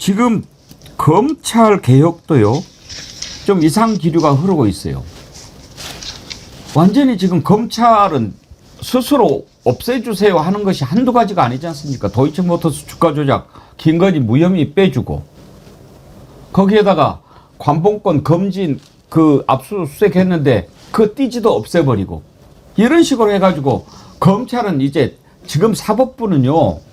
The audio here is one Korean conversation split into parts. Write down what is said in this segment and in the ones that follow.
지금 검찰 개혁도요, 좀 이상 기류가 흐르고 있어요. 완전히 지금 검찰은 스스로 없애주세요 하는 것이 한두 가지가 아니지 않습니까? 도이치모터스 주가 조작, 김건희 무혐의 빼주고, 거기에다가 관봉권 검진 그 압수수색 했는데 그 띠지도 없애버리고, 이런 식으로 해가지고 검찰은 이제 지금 사법부는요,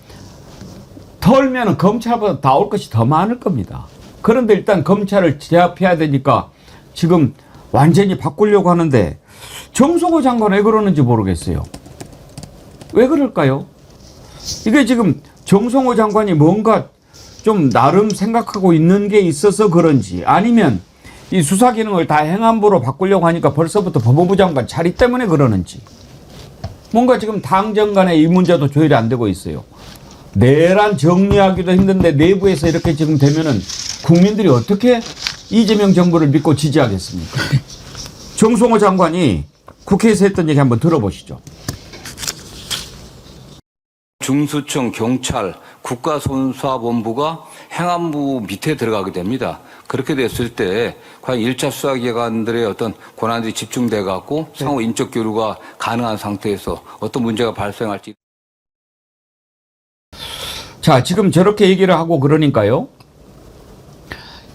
털면은 검찰보다 나올 것이 더 많을 겁니다. 그런데 일단 검찰을 제압해야 되니까 지금 완전히 바꾸려고 하는데, 정성호 장관 왜 그러는지 모르겠어요. 왜 그럴까요? 이게 지금 정성호 장관이 뭔가 좀 나름 생각하고 있는 게 있어서 그런지, 아니면 이 수사 기능을 다 행안부로 바꾸려고 하니까 벌써부터 법무부 장관 자리 때문에 그러는지, 뭔가 지금 당정 간에 이 문제도 조율이 안 되고 있어요. 내란 정리하기도 힘든데 내부에서 이렇게 지금 되면은 국민들이 어떻게 이재명 정부를 믿고 지지하겠습니까? 정성호 장관이 국회에서 했던 얘기 한번 들어보시죠. 중수청, 경찰, 국가수사본부가 행안부 밑에 들어가게 됩니다. 그렇게 됐을 때 과연 1차 수사기관들의 어떤 권한들이 집중돼 갖고 상호 인적 교류가 가능한 상태에서 어떤 문제가 발생할지. 자, 지금 저렇게 얘기를 하고 그러니까요,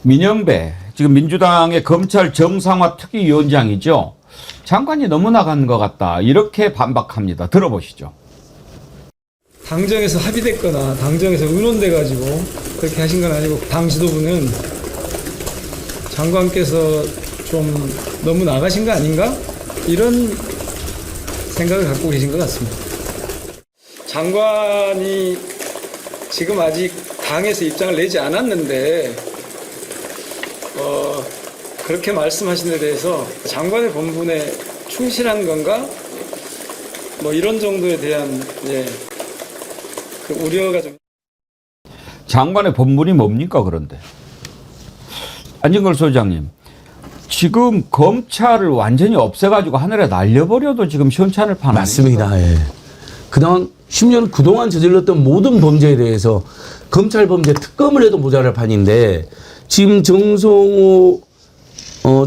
민영배, 지금 민주당의 검찰 정상화 특위위원장이죠, 장관이 너무 나간 것 같다, 이렇게 반박합니다. 들어보시죠. 당정에서 합의됐거나 당정에서 의논돼가지고 그렇게 하신 건 아니고, 당 지도부는 장관께서 좀 너무 나가신 거 아닌가? 이런 생각을 갖고 계신 것 같습니다. 장관이 지금 아직 당에서 입장을 내지 않았는데 그렇게 말씀하신 데 대해서 장관의 본분에 충실한 건가? 뭐 이런 정도에 대한 그 우려가 좀. 장관의 본분이 뭡니까? 그런데 안진걸 소장님, 지금 검찰을 완전히 없애가지고 하늘에 날려버려도 지금 시원찮을 판 아닙니까? 맞습니다. 예. 그동안 10년 그동안 저질렀던 모든 범죄에 대해서 검찰 범죄 특검을 해도 모자랄 판인데, 지금 정성호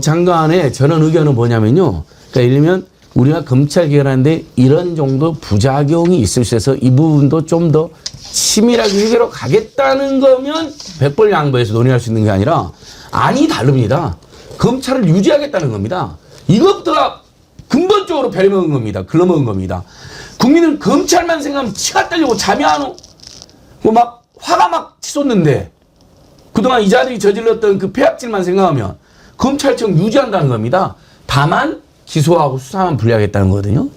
장관의 전원 의견은 뭐냐면요, 그러니까 예를 들면 우리가 검찰 개혁하는데 이런 정도 부작용이 있을 수 있어서 이 부분도 좀 더 치밀하게 해결로 가겠다는 거면 100번 양보해서 논의할 수 있는 게 아니라, 아니 다릅니다. 검찰을 유지하겠다는 겁니다. 이것부터가 근본적으로 배려먹은 겁니다. 글러먹은 겁니다. 국민은 검찰만 생각하면 치가 떨리고 잠이 안 오고 막 화가 막 치솟는데, 그동안 이 자들이 저질렀던 그 폐악질만 생각하면 검찰청 유지한다는 겁니다. 다만 기소하고 수사만 분리하겠다는 거거든요.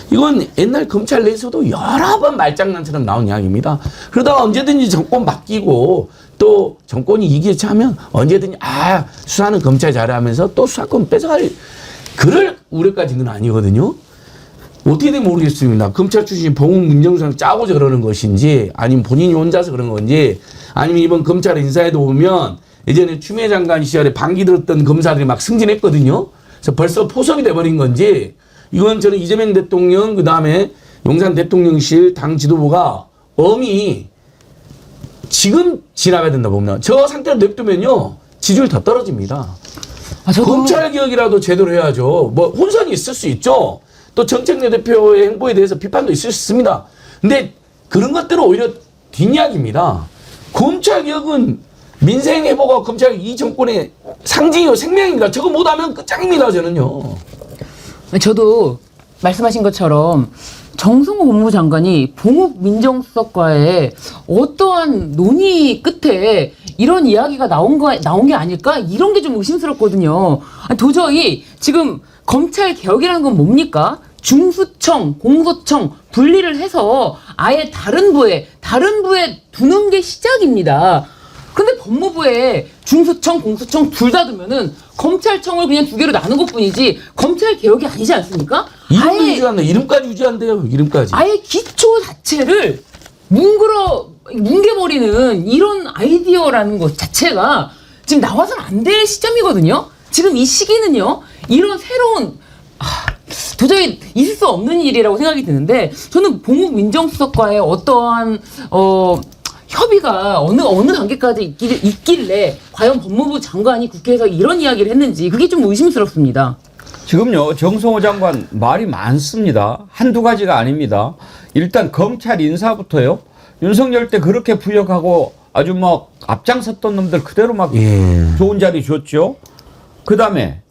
이건 옛날 검찰 내에서도 여러 번 말장난처럼 나온 이야기입니다. 그러다가 언제든지 정권 바뀌고 또 정권이 이기차하면 언제든지 수사는 검찰 잘하면서 또 수사권 뺏어갈 그럴 우려까지는 아니거든요. 어떻게 되면 모르겠습니다. 검찰 출신 봉욱 민정수석 짜고 저러는 것인지, 아니면 본인이 혼자서 그런 건지, 아니면 이번 검찰 인사에도 보면 예전에 추미애 장관 시절에 반기 들었던 검사들이 막 승진했거든요. 그래서 벌써 포섭이 돼버린 건지, 이건 저는 이재명 대통령, 그 다음에 용산 대통령실 당 지도부가 엄히 지금 진압해야 된다 봅니다. 저 상태로 냅두면요, 지지율 더 떨어집니다. 검찰 개혁이라도 제대로 해야죠. 뭐 혼선이 있을 수 있죠. 또 정책내 대표의 행보에 대해서 비판도 있을 수 있습니다. 근데 그런 것들은 오히려 뒷이야기입니다. 검찰 개혁은 민생 회복과 검찰 이 정권의 상징이고 생명입니다. 저거 못하면 끝장입니다, 저는요. 저도 말씀하신 것처럼 정성호 법무부 장관이 봉욱 민정수석과의 어떠한 논의 끝에 이런 이야기가 나온 게 아닐까? 이런 게 좀 의심스럽거든요. 도저히 지금 검찰 개혁이라는 건 뭡니까? 중수청, 공소청 분리를 해서 아예 다른 부에 두는 게 시작입니다. 근데 법무부에 중수청, 공수청 둘 다 두면은 검찰청을 그냥 두 개로 나눈 것뿐이지 검찰 개혁이 아니지 않습니까? 이름도 유지한다. 이름까지 유지한대요. 이름까지. 아예 기초 자체를 뭉개버리는 이런 아이디어라는 것 자체가 지금 나와서는 안 될 시점이거든요. 지금 이 시기는요, 이런 새로운 도저히 있을 수 없는 일이라고 생각이 드는데, 저는 봉욱 민정수석과의 어떠한 협의가 어느 단계까지 있길래 과연 법무부 장관이 국회에서 이런 이야기를 했는지 그게 좀 의심스럽습니다. 지금요, 정성호 장관 말이 많습니다. 한두 가지가 아닙니다. 일단 검찰 인사부터요. 윤석열 때 그렇게 부역하고 아주 막 앞장섰던 놈들 그대로 막 좋은 자리 줬죠. 그 다음에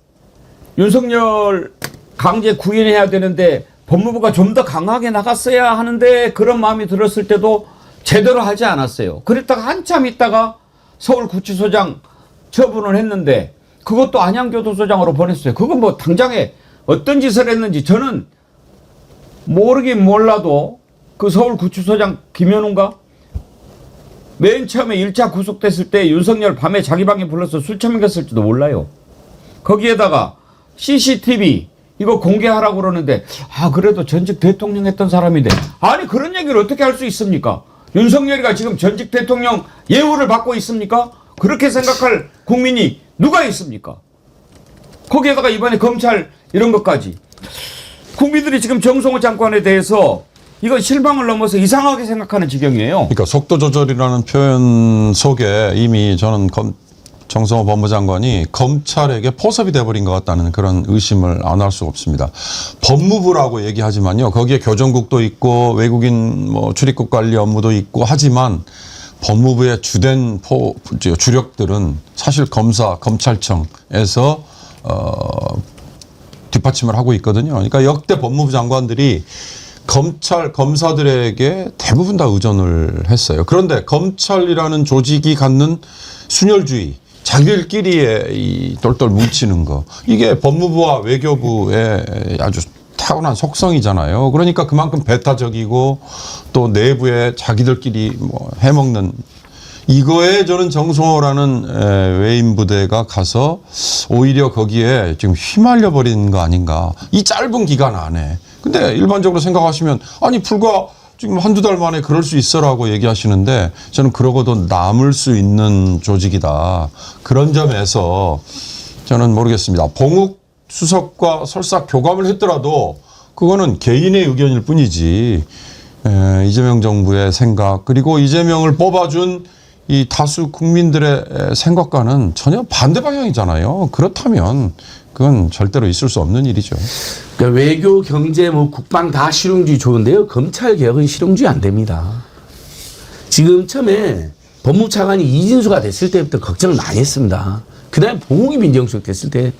윤석열 강제 구인해야 되는데 법무부가 좀 더 강하게 나갔어야 하는데 그런 마음이 들었을 때도 제대로 하지 않았어요. 그랬다가 한참 있다가 서울구치소장 처분을 했는데 그것도 안양교도소장으로 보냈어요. 그건 뭐 당장에 어떤 짓을 했는지 저는 모르긴 몰라도 그 서울구치소장 김현우인가? 맨 처음에 1차 구속됐을 때 윤석열 밤에 자기 방에 불러서 술 처먹였을지도 몰라요. 거기에다가 CCTV 이거 공개하라고 그러는데 그래도 전직 대통령 했던 사람인데 아니 그런 얘기를 어떻게 할 수 있습니까? 윤석열이가 지금 전직 대통령 예우를 받고 있습니까? 그렇게 생각할 국민이 누가 있습니까? 거기에다가 이번에 검찰 이런 것까지 국민들이 지금 정성호 장관에 대해서 이건 실망을 넘어서 이상하게 생각하는 지경이에요. 그러니까 속도 조절이라는 표현 속에 이미 저는 정성호 법무장관이 검찰에게 포섭이 돼버린 것 같다는 그런 의심을 안 할 수가 없습니다. 법무부라고 얘기하지만요. 거기에 교정국도 있고 외국인 출입국 관리 업무도 있고 하지만 법무부의 주된 주력들은 사실 검찰청에서 뒷받침을 하고 있거든요. 그러니까 역대 법무부 장관들이 검사들에게 대부분 다 의존을 했어요. 그런데 검찰이라는 조직이 갖는 순혈주의, 자기들끼리의 이 똘똘 뭉치는 거, 이게 법무부와 외교부의 아주 타고난 속성이잖아요. 그러니까 그만큼 배타적이고 또 내부에 자기들끼리 해먹는 이거에 저는 정성호라는 외인 부대가 가서 오히려 거기에 지금 휘말려 버리는 거 아닌가. 이 짧은 기간 안에. 근데 일반적으로 생각하시면 아니 불과 지금 한두 달 만에 그럴 수 있어라고 얘기하시는데 저는 그러고도 남을 수 있는 조직이다. 그런 점에서 저는 모르겠습니다. 봉욱 수석과 설사 교감을 했더라도 그거는 개인의 의견일 뿐이지 이재명 정부의 생각 그리고 이재명을 뽑아준 이 다수 국민들의 생각과는 전혀 반대 방향이잖아요. 그렇다면 그건 절대로 있을 수 없는 일이죠. 그러니까 외교, 경제, 국방 다 실용주의 좋은데요. 검찰 개혁은 실용주의 안 됩니다. 지금 처음에 법무부 차관이 이진수가 됐을 때부터 걱정을 많이 했습니다. 그 다음에 봉욱이 민정수석 됐을 때,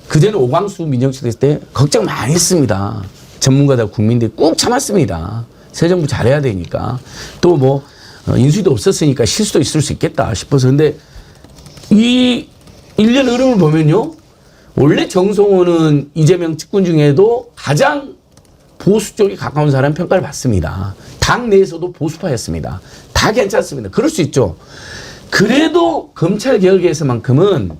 그전에 오광수 민정수석 됐을 때 걱정 많이 했습니다. 전문가들, 국민들이 꾹 참았습니다. 새 정부 잘해야 되니까. 또 인수위도 없었으니까 실수도 있을 수 있겠다 싶어서. 근데 이 1년 흐름을 보면요. 원래 정성호는 이재명 측근 중에도 가장 보수 쪽에 가까운 사람 평가를 받습니다. 당 내에서도 보수파였습니다. 다 괜찮습니다. 그럴 수 있죠. 그래도 검찰 개혁에서만큼은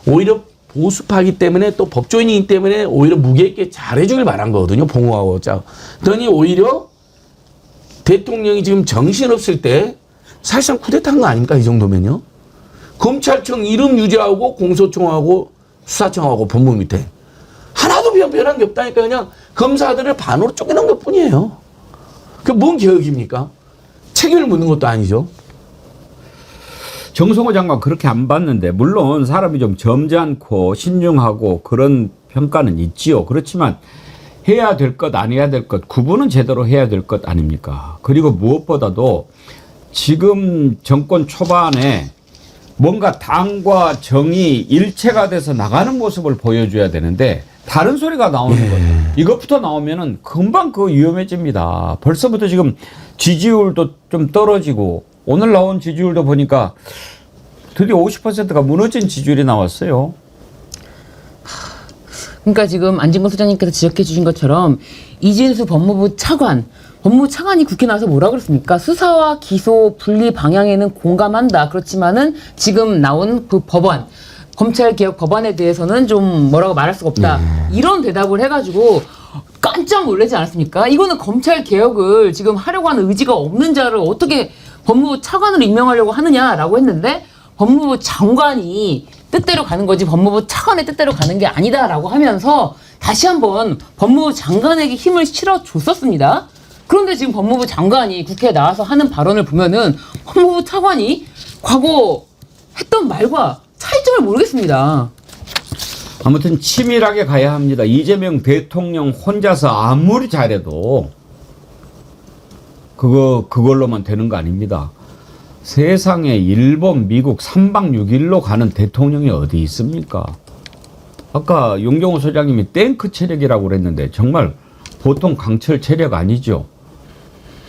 오히려 보수파이기 때문에 또 법조인이기 때문에 오히려 무게 있게 잘해주길 바란 거거든요. 봉우하고 그러니 오히려 대통령이 지금 정신없을 때 사실상 쿠데타한 거 아닙니까? 이 정도면요. 검찰청 이름 유지하고 공소청하고 수사청하고 법무부 밑에 하나도 변한 게 없다니까. 그냥 검사들을 반으로 쫓겨난 것 뿐이에요. 그게 뭔 개혁입니까? 책임을 묻는 것도 아니죠. 정성호 장관 그렇게 안 봤는데 물론 사람이 좀 점잖고 신중하고 그런 평가는 있지요. 그렇지만 해야 될 것 안 해야 될 것 구분은 제대로 해야 될 것 아닙니까? 그리고 무엇보다도 지금 정권 초반에 뭔가 당과 정이 일체가 돼서 나가는 모습을 보여줘야 되는데 다른 소리가 나오는 거예요. 이것부터 나오면은 금방 위험해집니다. 벌써부터 지금 지지율도 좀 떨어지고 오늘 나온 지지율도 보니까 드디어 50%가 무너진 지지율이 나왔어요. 그러니까 지금 안진걸 소장님께서 지적해 주신 것처럼 이진수 법무부 차관이 국회 나와서 뭐라 그랬습니까? 수사와 기소 분리 방향에는 공감한다. 그렇지만은 지금 나온 그 법안, 검찰개혁 법안에 대해서는 좀 뭐라고 말할 수가 없다. 이런 대답을 해가지고 깜짝 놀라지 않았습니까? 이거는 검찰개혁을 지금 하려고 하는 의지가 없는 자를 어떻게 법무부 차관으로 임명하려고 하느냐라고 했는데 법무부 장관이 뜻대로 가는 거지 법무부 차관의 뜻대로 가는 게 아니다라고 하면서 다시 한번 법무부 장관에게 힘을 실어줬었습니다. 그런데 지금 법무부 장관이 국회에 나와서 하는 발언을 보면은 법무부 차관이 과거 했던 말과 차이점을 모르겠습니다. 아무튼 치밀하게 가야 합니다. 이재명 대통령 혼자서 아무리 잘해도 그걸로만 되는 거 아닙니다. 세상에 일본, 미국 3박 6일로 가는 대통령이 어디 있습니까? 아까 용경호 소장님이 탱크 체력이라고 그랬는데 정말 보통 강철 체력 아니죠.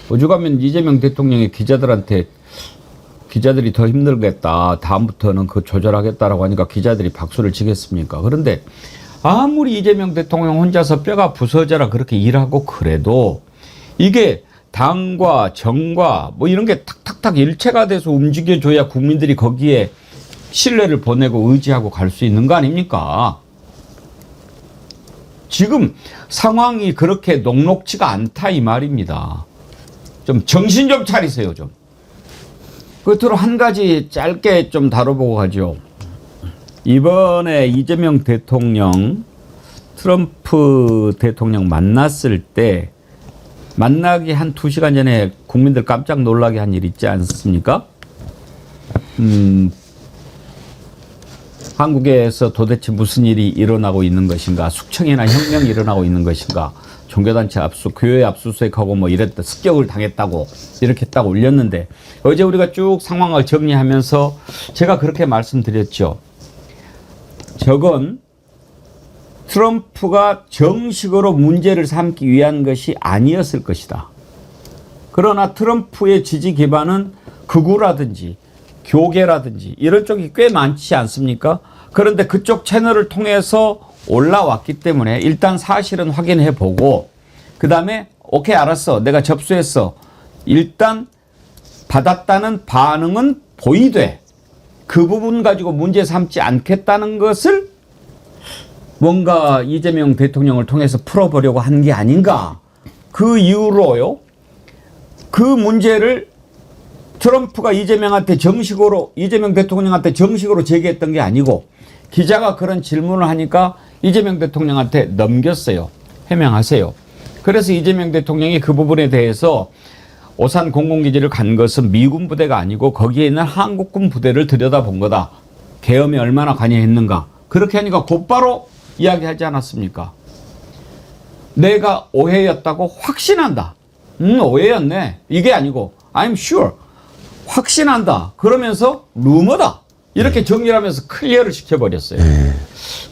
오죽하면 이재명 대통령이 기자들한테 기자들이 더 힘들겠다. 다음부터는 그 조절하겠다라고 하니까 기자들이 박수를 치겠습니까? 그런데 아무리 이재명 대통령 혼자서 뼈가 부서져라 그렇게 일하고 그래도 이게 당과 정과 뭐 이런 게 탁탁탁 일체가 돼서 움직여줘야 국민들이 거기에 신뢰를 보내고 의지하고 갈 수 있는 거 아닙니까? 지금 상황이 그렇게 녹록지가 않다 이 말입니다. 좀 정신 좀 차리세요 좀. 끝으로 한 가지 짧게 좀 다뤄보고 가죠. 이번에 이재명 대통령 트럼프 대통령 만났을 때 만나기 한 2시간 전에 국민들 깜짝 놀라게 한 일 있지 않습니까? 한국에서 도대체 무슨 일이 일어나고 있는 것인가? 숙청이나 혁명이 일어나고 있는 것인가? 종교단체 교회 압수수색하고 뭐 이랬다, 습격을 당했다고 이렇게 딱 올렸는데 어제 우리가 쭉 상황을 정리하면서 제가 그렇게 말씀드렸죠. 저건 트럼프가 정식으로 문제를 삼기 위한 것이 아니었을 것이다. 그러나 트럼프의 지지 기반은 극우라든지 교계라든지 이런 쪽이 꽤 많지 않습니까? 그런데 그쪽 채널을 통해서 올라왔기 때문에 일단 사실은 확인해 보고 그 다음에 오케이 알았어 내가 접수했어 일단 받았다는 반응은 보이되 그 부분 가지고 문제 삼지 않겠다는 것을 뭔가 이재명 대통령을 통해서 풀어보려고 한 게 아닌가. 그 이후로요 그 문제를 트럼프가 이재명 대통령한테 정식으로 제기했던 게 아니고 기자가 그런 질문을 하니까 이재명 대통령한테 넘겼어요. 해명하세요. 그래서 이재명 대통령이 그 부분에 대해서 오산 공군기지를 간 것은 미군 부대가 아니고 거기에 있는 한국군 부대를 들여다본 거다. 계엄에 얼마나 관여했는가. 그렇게 하니까 곧바로 이야기하지 않았습니까? 내가 오해였다고 확신한다. 오해였네. 이게 아니고 I'm sure. 확신한다. 그러면서 루머다. 이렇게 정리를 하면서 클리어를 시켜버렸어요.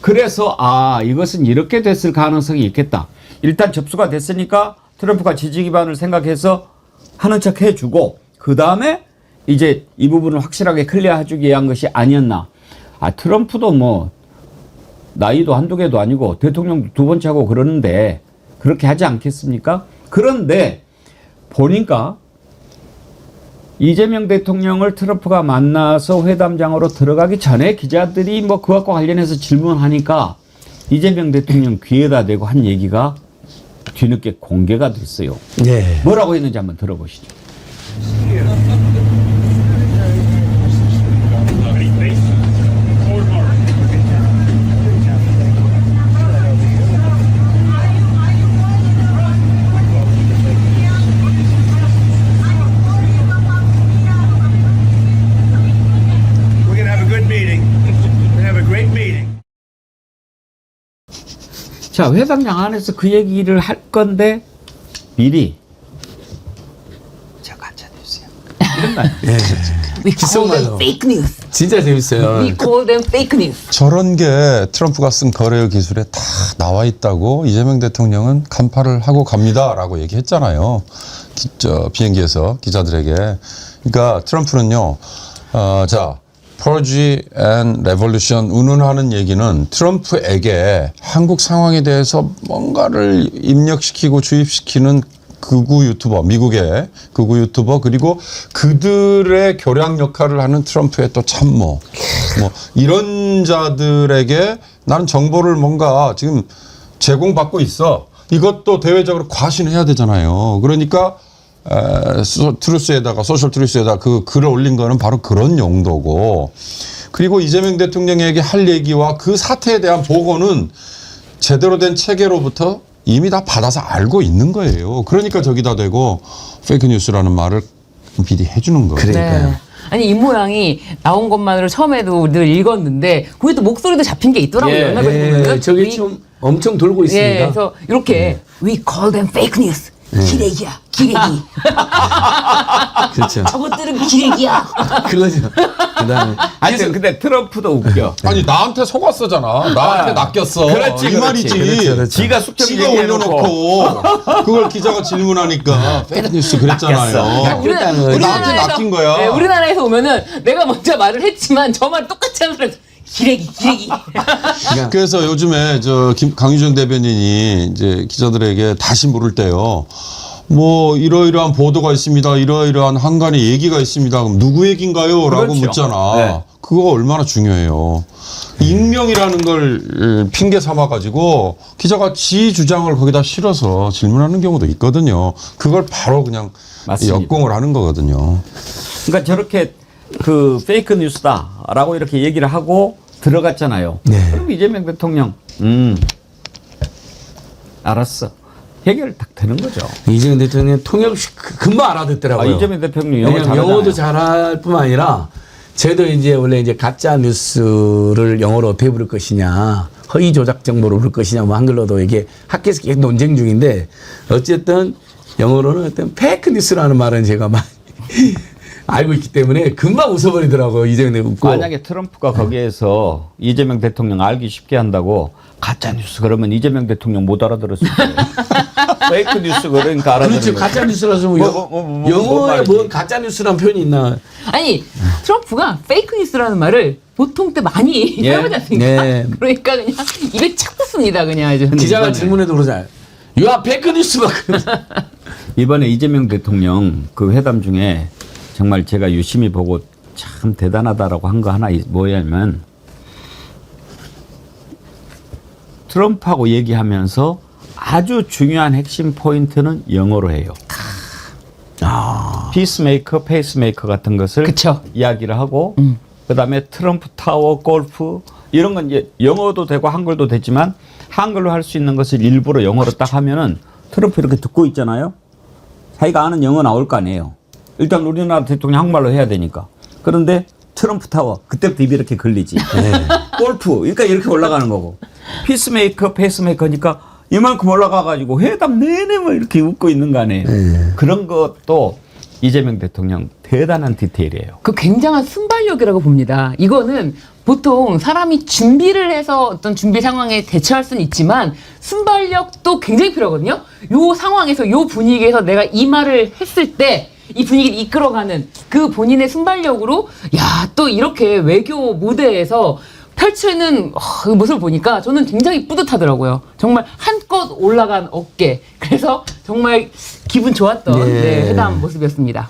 그래서 이것은 이렇게 됐을 가능성이 있겠다. 일단 접수가 됐으니까 트럼프가 지지 기반을 생각해서 하는 척 해주고 그 다음에 이제 이 부분을 확실하게 클리어해주기 위한 것이 아니었나. 트럼프도 뭐 나이도 한두 개도 아니고 대통령도 2번째 하고 그러는데 그렇게 하지 않겠습니까? 그런데 보니까 이재명 대통령을 트럼프가 만나서 회담장으로 들어가기 전에 기자들이 뭐 그것과 관련해서 질문하니까 이재명 대통령 귀에다 대고 한 얘기가 뒤늦게 공개가 됐어요. 네. 뭐라고 했는지 한번 들어보시죠. 자, 회담장 안에서 그 얘기를 할 건데 미리 저 가짜 뉴스야. 이런 말. We call them fake news. 진짜 재밌어요. We call them fake news. 저런 게 트럼프가 쓴 거래 기술에 다 나와 있다고 이재명 대통령은 간파를 하고 갑니다라고 얘기했잖아요. 비행기에서 기자들에게. 그러니까 트럼프는요. Purge and Revolution 운운하는 얘기는 트럼프에게 한국 상황에 대해서 뭔가를 입력시키고 주입시키는 극우 유튜버, 미국의 극우 유튜버, 그리고 그들의 교량 역할을 하는 트럼프의 또 참모, 뭐 이런 자들에게 나는 정보를 뭔가 지금 제공받고 있어. 이것도 대외적으로 과신해야 되잖아요. 그러니까 트루스에다가 소셜 트루스에다가 그 글을 올린 거는 바로 그런 용도고, 그리고 이재명 대통령에게 할 얘기와 그 사태에 대한 보고는 제대로 된 체계로부터 이미 다 받아서 알고 있는 거예요. 그러니까 저기다 대고 페이크 뉴스라는 말을 미리 해주는 거. 그러니까요. 네. 아니 입모양이 나온 것만으로 처음에도 늘 읽었는데 그게 또 목소리도 잡힌 게 있더라고요. 예. 연합을 보면은. 저게 좀 엄청 돌고 있습니다. 예, 그래서 이렇게 We call them fake news. 기레기야, 기레기. 그렇죠. 저것들은 기레기야. 그거죠. 그다음에 하여튼 근데 트럼프도 웃겨. 아니 나한테 속았어잖아. 나한테 낚였어. 그렇지, 이 그렇지. 말이지. 그렇죠, 그렇죠. 지가 숙적 지가 올려놓고 그걸 기자가 질문하니까 페이크뉴스 그랬잖아요. 낚였다는 나한테 낚인 거야. 네, 우리나라에서 오면은 내가 먼저 말을 했지만 저 말 똑같이 하는 사람 기레기, 기레기. 그래서 요즘에 강유정 대변인이 이제 기자들에게 다시 물을 때요. 뭐 이러이러한 보도가 있습니다. 이러이러한 한간의 얘기가 있습니다. 그럼 누구 얘기인가요? 라고 그렇죠. 묻잖아. 네. 그거 얼마나 중요해요. 익명이라는 걸 핑계 삼아 가지고 기자가 지 주장을 거기다 실어서 질문하는 경우도 있거든요. 그걸 바로 그냥 맞습니다. 역공을 하는 거거든요. 그러니까 저렇게 그 페이크 뉴스다라고 이렇게 얘기를 하고 들어갔잖아요. 네. 그럼 이재명 대통령 알았어. 해결 딱 되는 거죠. 이재명 대통령 통역 금방 알아듣더라고요. 이재명 대통령 영어 왜냐면 잘하잖아요. 영어도 잘할 뿐만 아니라 저희도 이제 원래 이제 가짜 뉴스를 영어로 어떻게 부를 것이냐, 허위 조작 정보를 부를 것이냐, 뭐 한글로도 이게 학교에서 계속 논쟁 중인데 어쨌든 영어로는 어떤 페이크 뉴스라는 말은 제가 많이 알고 있기 때문에 금방 웃어버리더라고요. 이재명 대통령 웃고. 만약에 트럼프가 거기에서 이재명 대통령 알기 쉽게 한다고 가짜 뉴스 그러면 이재명 대통령 못 알아들었을 거예요. 페이크 뉴스 그러니까 알아들은 그렇죠. 거예요. 가짜 뉴스라서 뭐 뭐 영어에 말이지. 뭐 가짜 뉴스란 표현이 있나? 아니 트럼프가 페이크 뉴스라는 말을 보통 때 많이 예. 사용하지 않습니까? 네. 그러니까 그냥 입에 착 붙습니다. 그냥 아주. 기자가 질문해도 그러잖아요. 유아 페이크 뉴스 막. 이번에 이재명 대통령 그 회담 중에 정말 제가 유심히 보고 참 대단하다라고 한 거 하나 뭐냐면 트럼프하고 얘기하면서 아주 중요한 핵심 포인트는 영어로 해요. 피스메이커, 페이스메이커 같은 것을 그쵸. 이야기를 하고 그다음에 트럼프 타워, 골프 이런 건 이제 영어도 되고 한글도 되지만 한글로 할 수 있는 것을 일부러 영어로 딱 하면은 트럼프 이렇게 듣고 있잖아요. 자기가 아는 영어 나올 거 아니에요. 일단 우리나라 대통령 한국말로 해야 되니까. 그런데 트럼프 타워 그때부터 입이 이렇게 걸리지. 골프 그러니까 이렇게 올라가는 거고. 피스메이커, 페이스메이커니까 이만큼 올라가가지고 회담 내내 뭐 이렇게 웃고 있는 거 아니에요. 그런 것도 이재명 대통령 대단한 디테일이에요. 그 굉장한 순발력이라고 봅니다. 이거는 보통 사람이 준비를 해서 어떤 준비 상황에 대처할 수는 있지만 순발력도 굉장히 필요하거든요. 요 상황에서 요 분위기에서 내가 이 말을 했을 때 이 분위기를 이끌어가는 그 본인의 순발력으로 야, 또 이렇게 외교 무대에서 펼치는 그 모습을 보니까 저는 굉장히 뿌듯하더라고요. 정말 한껏 올라간 어깨. 그래서 정말 기분 좋았던 네. 회담 모습이었습니다.